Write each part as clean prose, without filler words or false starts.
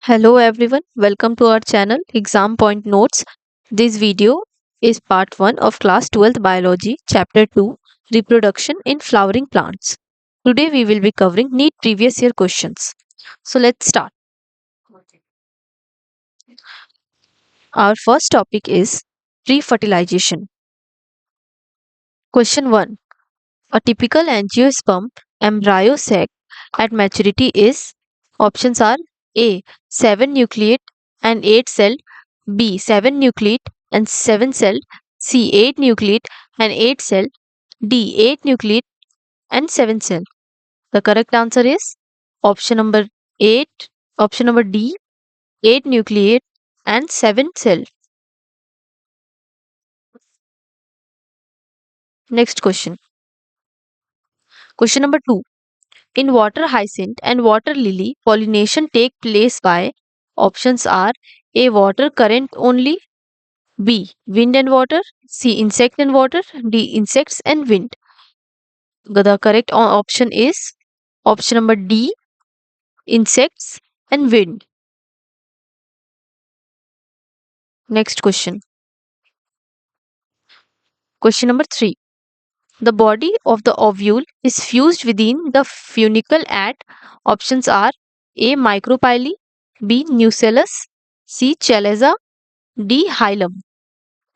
Hello everyone, welcome to our channel Exam Point Notes. This video is part 1 of class 12th biology chapter 2 reproduction in flowering plants. Today we will be covering neat previous year questions. So let's start. Our first topic is pre-fertilization. Question 1. A typical angiosperm embryo sac at maturity is options are A 7 nucleate and 8 cell, B 7 nucleate and 7 cell, C 8 nucleate and 8 cell, D 8 nucleate and 7 cell. The correct answer is option number 8, option number D 8 nucleate and 7 cell. Next question. Question number 2. In water hyacinth and water lily, pollination take place by options are A water current only, B wind and water, C insect and water, D insects and wind. The correct option is option number D insects and wind. Next question. Question number 3. The body of the ovule is fused within the funicle at options are A micropyle, B nucellus, C chalaza, D hilum.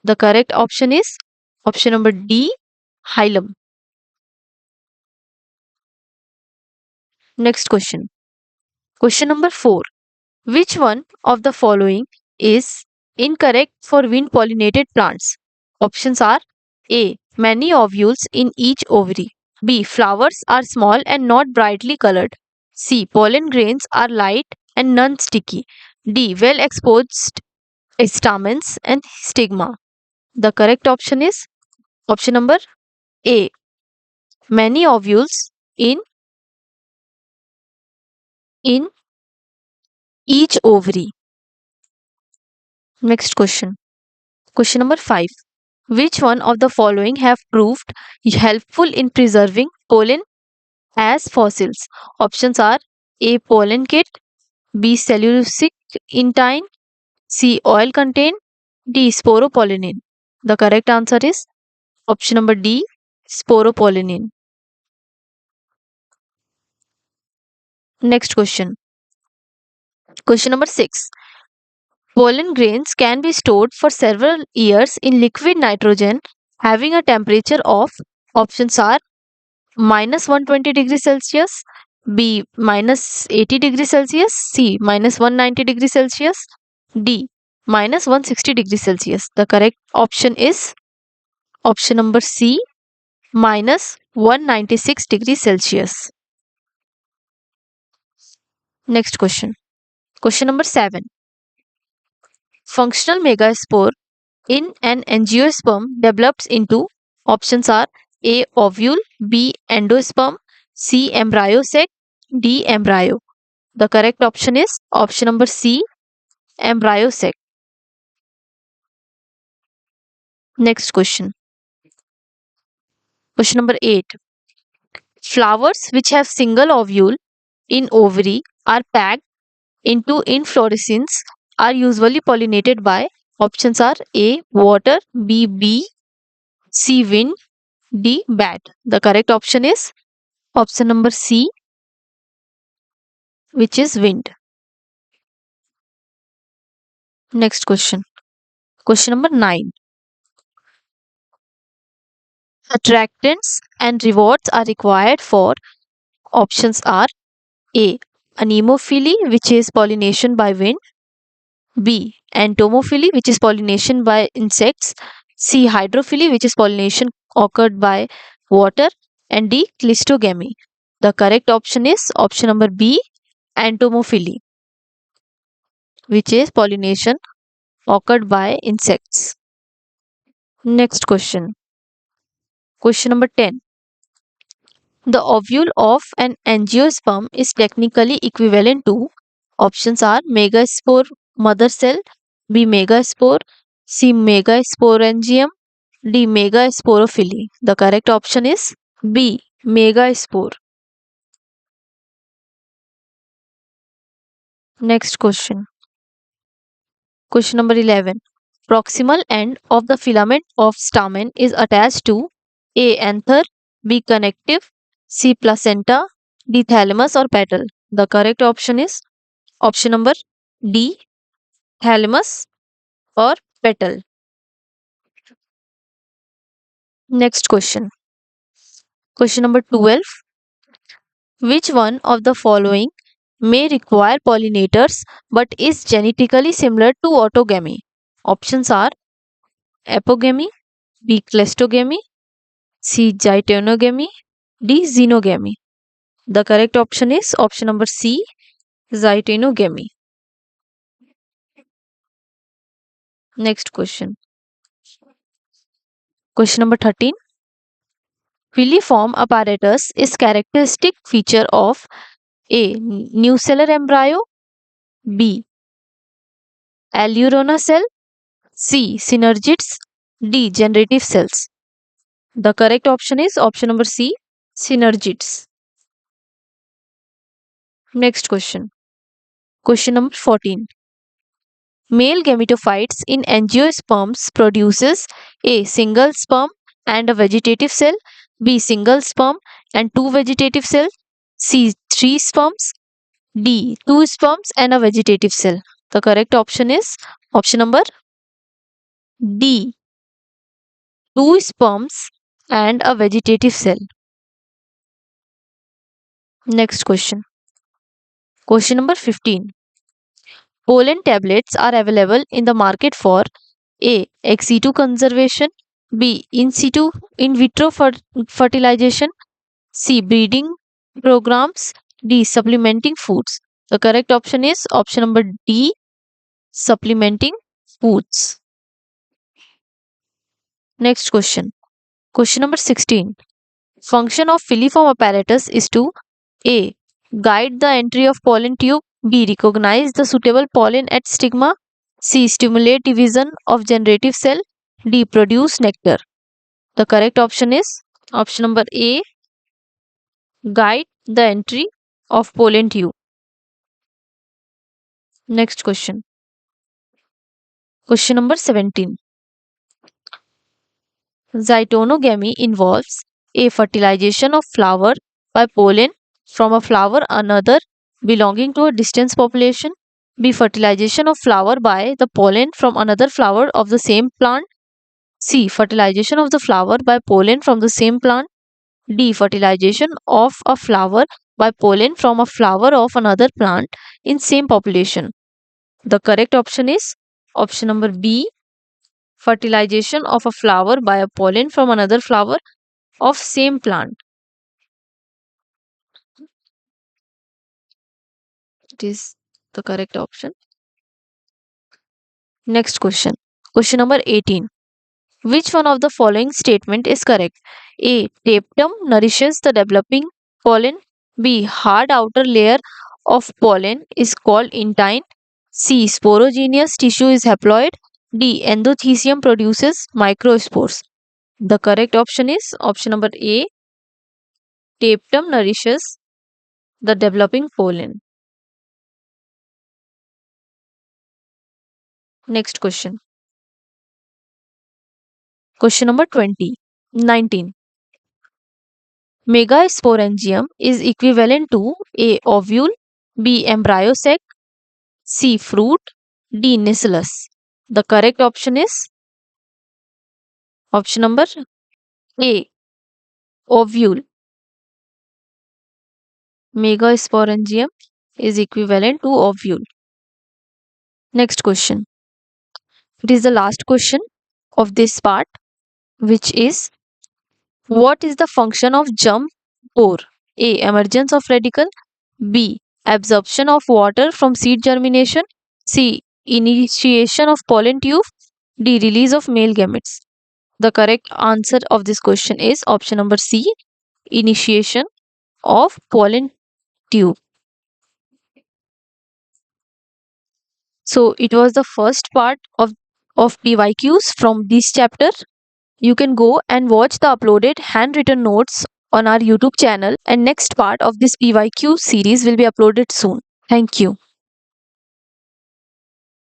The correct option is option number D hilum. Next question. Question number 4. Which one of the following is incorrect for wind pollinated plants? Options are A. Many ovules in each ovary. B. Flowers are small and not brightly colored. C. Pollen grains are light and non sticky. D. Well exposed stamens and stigma. The correct option is option number A. Many ovules in each ovary. Next question. Question number 5. Which one of the following have proved helpful in preserving pollen as fossils? Options are A. Pollen kit, B. Cellulosic intine, C. Oil contain, D. Sporopollenin. The correct answer is option number D. Sporopollenin. Next question. Question number 6. Pollen grains can be stored for several years in liquid nitrogen having a temperature of options are minus 120 degrees Celsius, B minus 80 degrees Celsius, C minus 190 degrees Celsius, D minus 160 degrees Celsius. The correct option is option number C minus 196 degrees Celsius. Next question. Question number 7. Functional megaspore in an angiosperm develops into options are A ovule, B endosperm, C embryo sac, D embryo. The correct option is option number C embryo sac. Next question. Question number 8. Flowers which have single ovule in ovary are packed into inflorescence are usually pollinated by options are A water, B bee, C wind, D bat. The correct option is option number C, which is wind. Next question. Question number 9. Attractants and rewards are required for options are A. Anemophily, which is pollination by wind, B. Entomophily, which is pollination by insects, C. Hydrophily, which is pollination occurred by water, and D. Cleistogamy. The correct option is option number B. Entomophily, which is pollination occurred by insects. Next question. Question number 10. The ovule of an angiosperm is technically equivalent to options are megaspore mother cell, B megaspore, C megasporangium, D megasporophily. The correct option is B megaspore. Next question. Question number 11. Proximal end of the filament of stamen is attached to A. Anther, B. Connective, C. Placenta, D. Thalamus or petal. The correct option is option number D. Thalamus or petal. Next question. Question number 12. Which one of the following may require pollinators but is genetically similar to autogamy? Options are apogamy, B. Cleistogamy, C. Geitonogamy, D. Xenogamy. The correct option is option number C. Zytonogamy. Next question. Question number 13. Filiform apparatus is characteristic feature of A. Nucellar embryo, B. Allurona cell, C. Synergids, D. Generative cells. The correct option is option number C. Synergids. Next question. Question number 14. Male gametophytes in angiosperms produces A. Single sperm and a vegetative cell, B. Single sperm and two vegetative cells, C. Three sperms, D. Two sperms and a vegetative cell. The correct option is option number D. Two sperms and a vegetative cell. Next question. Question number 15. Pollen tablets are available in the market for A. Ex situ conservation, B. In vitro fertilization, C. Breeding programs, D. Supplementing foods. The correct option is option number D. Supplementing foods. Next question. Question number 16. Function of filiform apparatus is to A. Guide the entry of pollen tube, B. Recognize the suitable pollen at stigma, C. Stimulate division of generative cell, D. Produce nectar. The correct option is option number A. Guide the entry of pollen tube. Next question. Question number 17. Zytonogamy involves A. Fertilization of flower by pollen from a flower another belonging to a distant population, B. Fertilization of flower by the pollen from another flower of the same plant, C. Fertilization of the flower by pollen from the same plant, D. Fertilization of a flower by pollen from a flower of another plant in same population. The correct option is option number B. Fertilization of a flower by a pollen from another flower of same plant. It is the correct option. Next question. Question number 18. Which one of the following statement is correct? A. Tapetum nourishes the developing pollen. B. Hard outer layer of pollen is called intine. C. Sporogenous tissue is haploid. D. Endothecium produces microspores. The correct option is option number A. Tapetum nourishes the developing pollen. Next question. Question number 19. Megasporangium is equivalent to A. Ovule, B. Embryo sac, C. Fruit, D. Nucellus. The correct option is option number A. Ovule. Megasporangium is equivalent to ovule. Next question. It is the last question of this part, which is what is the function of germ pore? A. Emergence of radicle, B. Absorption of water from seed germination, C. Initiation of pollen tube, D. Release of male gametes. The correct answer of this question is option number C. Initiation of pollen tube. So it was the first part of PYQs from this chapter. You can go and watch the uploaded handwritten notes on our YouTube channel, and next part of this PYQ series will be uploaded soon. Thank you.